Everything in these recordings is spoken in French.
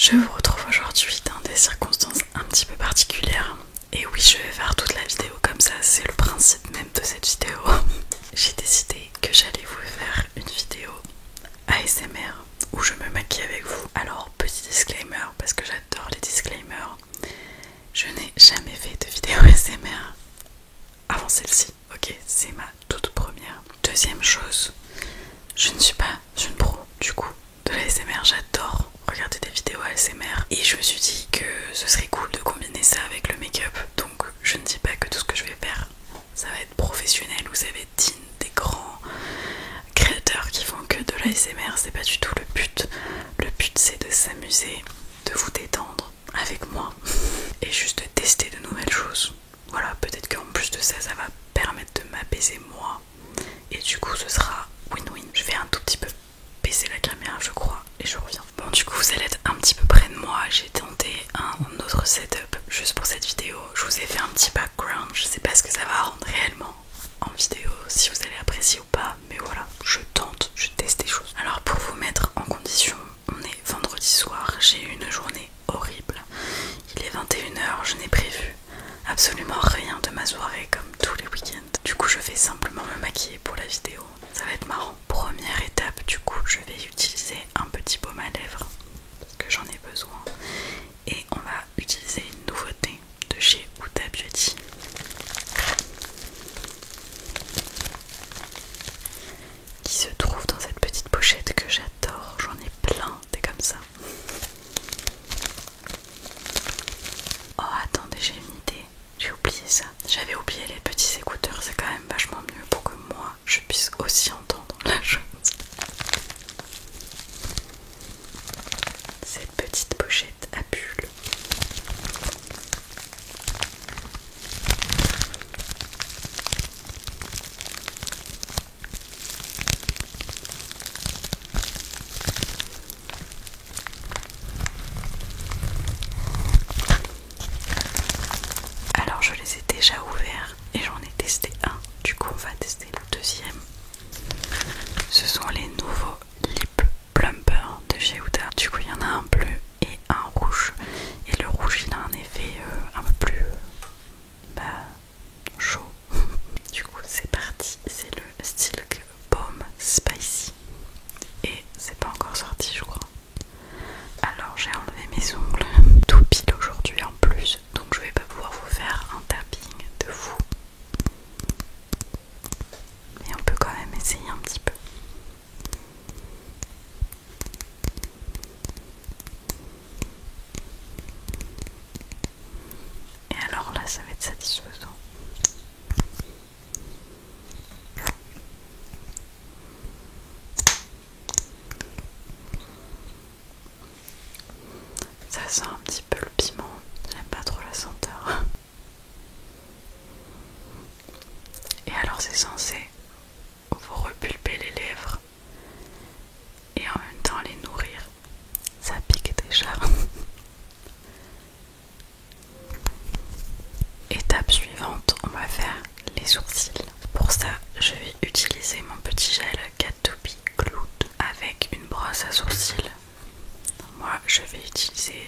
Je vous retrouve aujourd'hui dans des circonstances un petit peu particulières. Et oui, je vais faire toute la vidéo comme ça, c'est le principe même de cette vidéo. J'ai décidé que j'allais vous faire une vidéo ASMR où je me maquille avec vous. Alors, petit disclaimer, parce que j'adore les disclaimers, je n'ai jamais fait de vidéo ASMR avant celle-ci, ok? C'est ma toute première. Deuxième chose, je ne suis pas une pro du coup de l'ASMR, j'adore regarder des vidéos ASMR et je me suis dit que ce serait cool de combiner ça avec le make-up. Donc je ne dis pas que tout ce que je vais faire ça va être professionnel ou ça va être digne des grands créateurs qui font que de l'ASMR, c'est pas du tout le but. Le but c'est de s'amuser, de vous détendre avec moi et juste de tester de nouvelles choses. Voilà, peut-être qu'en plus de ça, ça va permettre de m'apaiser moi et du coup ce sera win-win. Je vais un tout petit peu baisser la caméra je crois et je reviens. Bon, du coup vous allez être un petit peu près de moi. J'ai tenté un autre setup juste pour cette vidéo. Je vous ai fait un petit background, je sais pas ce que ça va rendre réellement en vidéo, si vous allez apprécier ou pas, mais voilà, je tente, je teste des choses. Alors pour vous mettre en condition, on est vendredi soir, j'ai eu une journée horrible. Il est 21h, je n'ai prévu absolument rien de ma soirée comme tous les week-ends. Du coup je vais simplement me maquiller pour la vidéo, ça va être marrant. Première étape, du coup je vais utiliser un petit baume à lèvres parce que j'en ai besoin et on va utiliser une nouveauté de chez Huda Beauty qui se trouve dans cette petite pochette que j'adore, j'en ai plein des comme ça. Oh attendez, j'ai une idée, j'ai oublié ça, j'avais oublié les petits écouteurs, c'est quand même vachement mieux pour que moi je puisse aussi entendre la chose. Cette petite pochette à bulles. Alors je les ai déjà ouverts et j'en ai testé un, du coup on va tester le deuxième. Ce sont les nouveaux Lip Plumper de chez Huda. Du coup il y en a un bleu et un rouge. Et le rouge il a un effet un peu plus chaud. Du coup c'est parti, c'est le Silk Balm Spicy. Et c'est pas encore sorti je crois. Alors j'ai enlevé mes ongles tout pile aujourd'hui en plus, donc je vais pas pouvoir vous faire un tapping de fou. Mais on peut quand même essayer un petit peu. Et alors là ça va être satisfaisant. Ça sent un petit peu le piment, j'aime pas trop la senteur. Et alors c'est censé vous repulper les lèvres et en même temps les nourrir. Ça pique déjà. Étape suivante, on va faire les sourcils. Pour ça, je vais utiliser mon petit gel Kat2b Glued avec une brosse à sourcils. Moi, je vais utiliser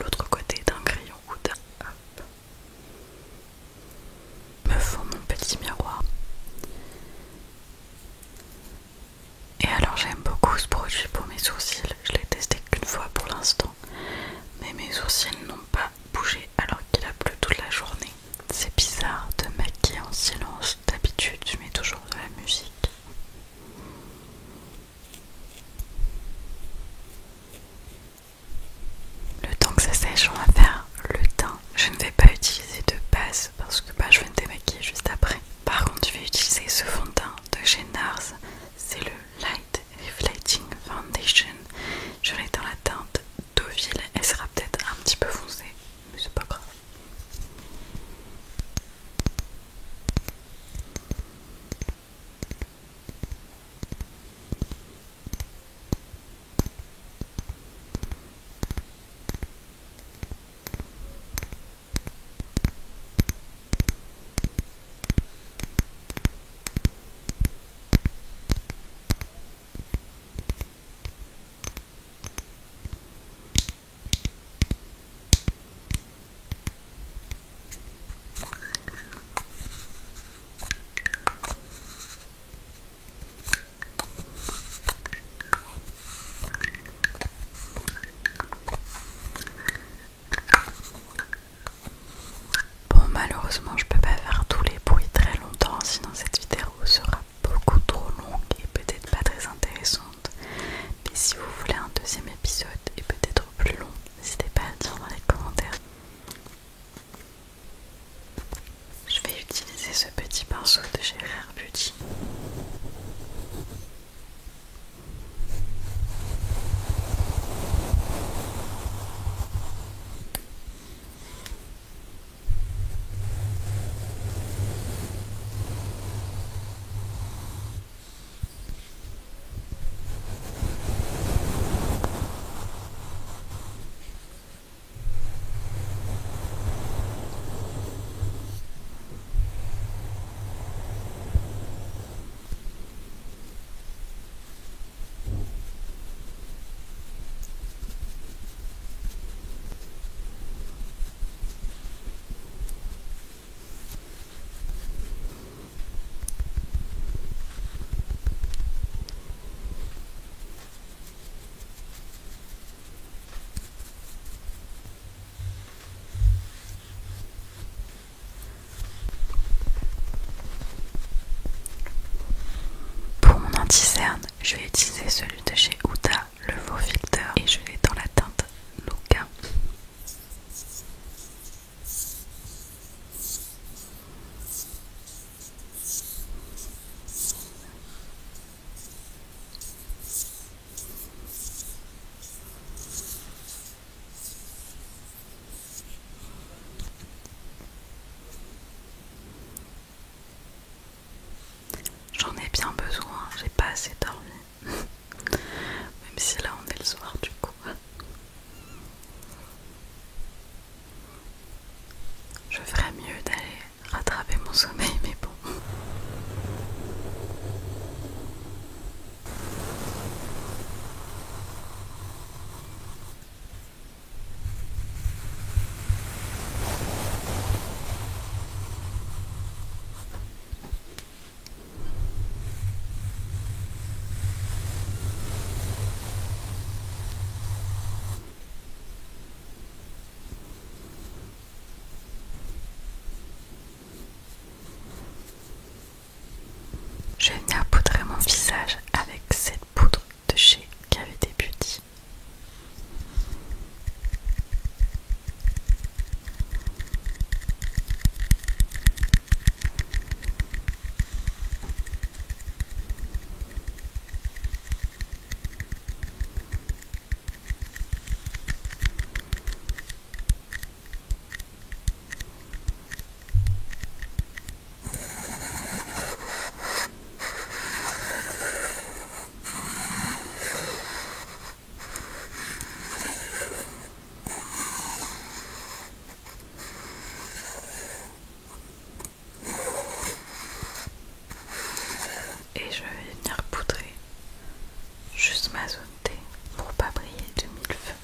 l'autre côté d'un crayon Huda. Hop. Me faut mon petit miroir. Et alors j'aime beaucoup ce produit pour mes sourcils. Je l'ai testé qu'une fois pour l'instant. Mais mes sourcils n'ont pas bougé alors qu'il a plu toute la journée. C'est bizarre de maquiller en silence. D'habitude je mets toujours de la musique. je vais utiliser celui de chez Huda, le faux filter, et je l'ai dans la teinte Nougat. J'en ai bien besoin, j'ai pas assez dormi. Même si là on est le soir du coup. Je ferais mieux d'aller rattraper mon sommeil, mais bon. Je vais venir poudrer mon visage avec cette poudre de chez KVD Beauty. Et je vais venir poudrer juste ma zone T pour pas briller de mille feux.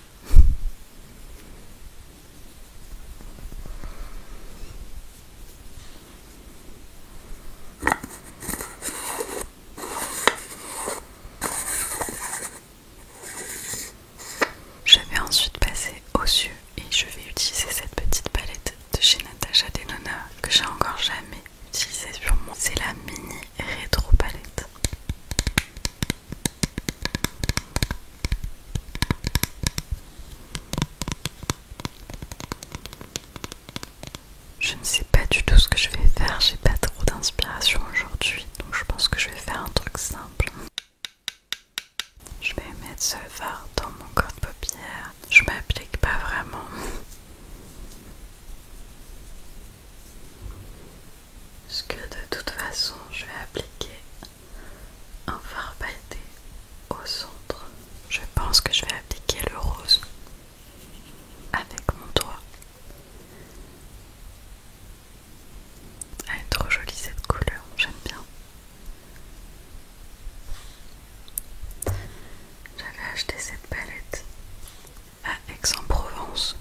Je vais ensuite passer aux yeux et je vais utiliser cette petite palette de chez Natasha Denona que j'ai encore jamais utilisée sur moi. C'est la mini rétro palette. Je ne sais pas du tout ce que je vais faire, j'ai pas trop d'inspiration aujourd'hui, donc je pense que je vais faire un truc simple. Je vais mettre ce fard dans mon creux de paupière. Je m'applique pas vraiment. Parce que de toute façon, je vais appliquer un fard pailleté au centre. Je pense que je vais appliquer le rose avec mon doigt. Elle est trop jolie cette couleur, j'aime bien. J'avais acheté cette palette à Aix-en-Provence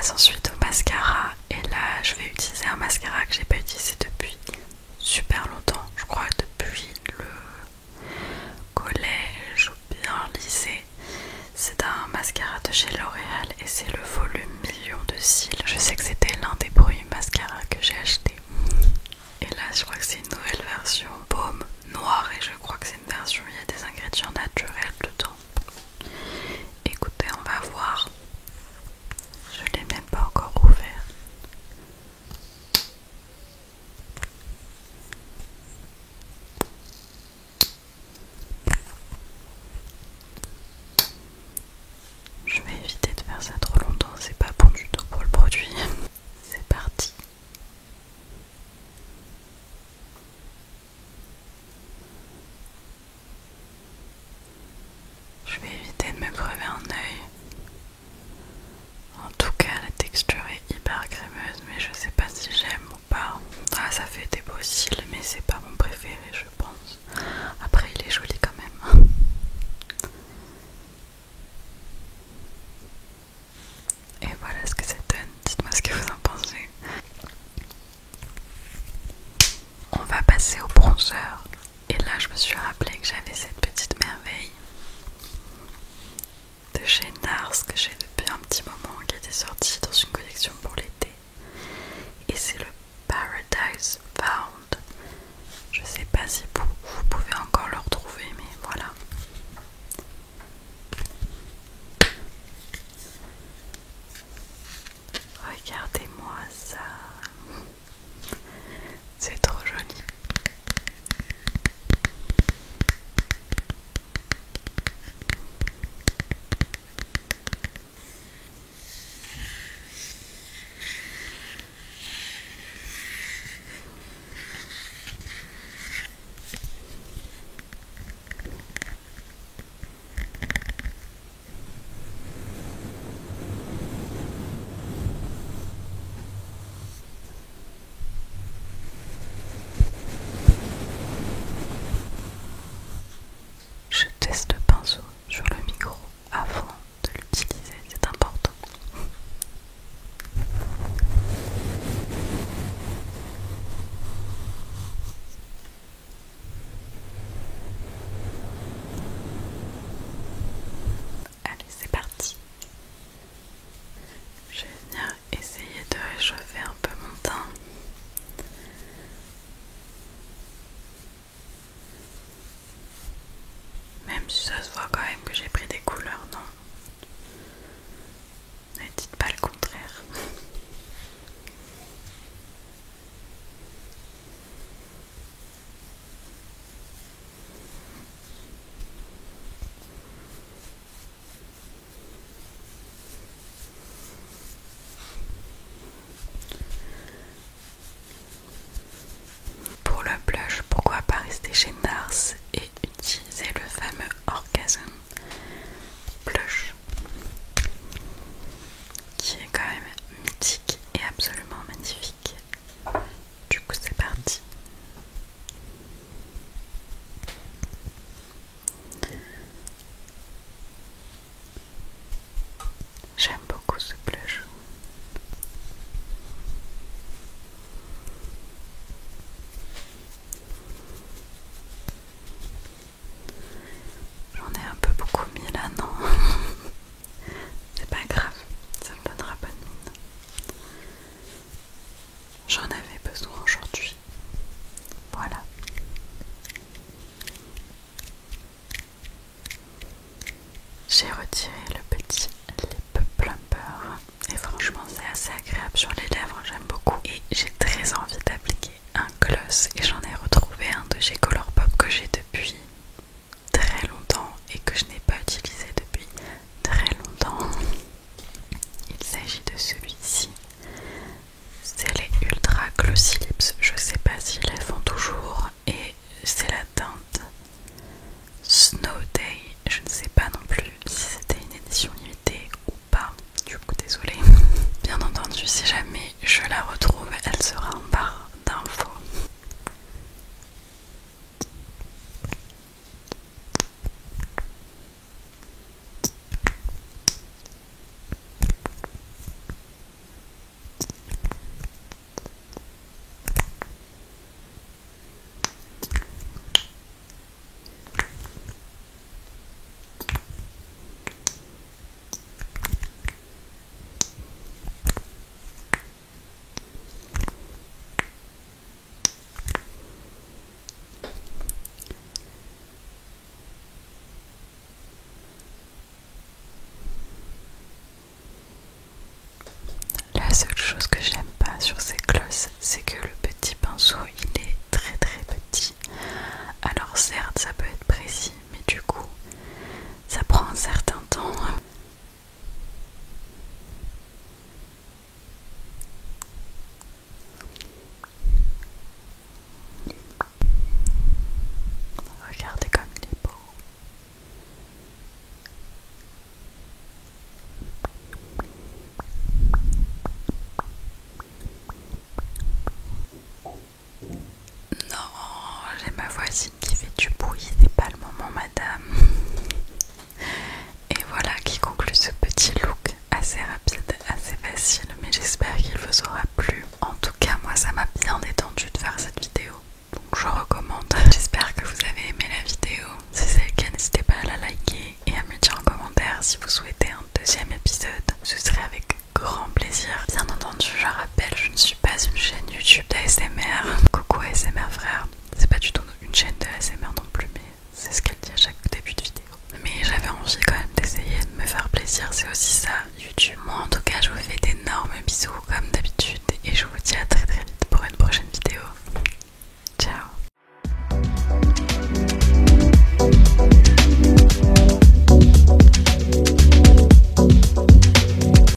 passe ensuite au mascara et là je vais utiliser un mascara que j'ai pas utilisé depuis super longtemps, je crois depuis le collège ou bien lycée. C'est un mascara de chez L'Oréal et c'est le volume million de cils. Je sais que c'était l'un des premiers mascaras que j'ai acheté. Et là je crois que c'est une nouvelle version baume noir et je crois que c'est une version où il y a des ingrédients naturels dedans. Écoutez, on va voir. Je l'ai même pas encore ouvert. Je vais éviter de faire ça trop longtemps, c'est pas bon du tout pour le produit. C'est parti. Je vais éviter de me crever un œil. En tout cas, la texture est hyper crémeuse, mais je sais pas si j'aime ou pas. Ah, ça fait des beaux cils, mais c'est pas mon préféré, je pense. Après, il est joli quand même. Et voilà ce que ça donne. Dites-moi ce que vous en pensez. On va passer au bronzer. Et là, je me suis rappelé que j'avais cette petite merveille de chez NARS que j'ai depuis un petit moment, qui était sortie dans une collection pour l'été. Et c'est le Paradise Found. Je sais pas si vous pouvez encore le retrouver, mais voilà. Regardez-moi ça. C'est trop joli. Je teste le pinceau sur le micro avant de l'utiliser, c'est important. Allez, c'est parti. Je vais venir essayer de réchauffer un peu mon teint. Même si ça se voit quand même que j'ai pris des couleurs, non? Ne dites pas le contraire. Pour le blush, pourquoi pas rester chez NARS et utiliser le fameux Orgasm blush qui est quand même mythique et absolument magnifique. Du coup, c'est parti. J'aime beaucoup ce blush. J'en ai un peu beaucoup mis là, non? C'est pas grave, ça me donnera bonne mine. J'en avais besoin aujourd'hui. Voilà. J'ai retiré le petit lip plumper et franchement c'est assez agréable sur les lèvres, j'aime beaucoup. Et j'ai très envie d'appliquer un gloss et j'en ai retrouvé un de chez Colourpop que j'ai depuis très longtemps et que je n'ai pas utilisé depuis très longtemps. Il s'agit de celui-ci. C'est les Ultra Glossy Lips. Je sais pas s'ils les font toujours et c'est la teinte Snow Day. Je ne sais pas non plus si c'était une édition limitée ou pas. Du coup, désolée. Bien entendu, si jamais je la retrouve, elle sera en barre d'infos. seule chose que j'aime pas sur ces glosses, c'est que le petit pinceau il est très très petit. Alors certes ça peut être précis, mais du coup ça prend un certain temps. Regardez comme il est beau. Non, j'ai ma voisine qui fait du bruit, c'est pas le moment madame. Et voilà qui conclut ce petit look assez rapide, assez facile, mais j'espère qu'il vous aura plu. En tout cas moi ça m'a bien détendu de faire cette vidéo, donc je recommande. J'espère que vous avez aimé la vidéo. Si c'est le cas, n'hésitez pas à la liker et à me dire en commentaire si vous souhaitez un deuxième épisode. Ce serait avec grand plaisir. Bien entendu, je rappelle, je ne suis pas une chaîne YouTube d'ASMR. Coucou ASMR frère. C'est pas du tout une chaîne de ASMR non plus, mais c'est ce qu'elle dit à chaque début de vidéo. Mais j'avais envie quand même d'essayer de me faire plaisir, c'est aussi ça YouTube. Moi en tout cas, je vous fais d'énormes bisous comme d'habitude et je vous dis à très très vite pour une prochaine vidéo.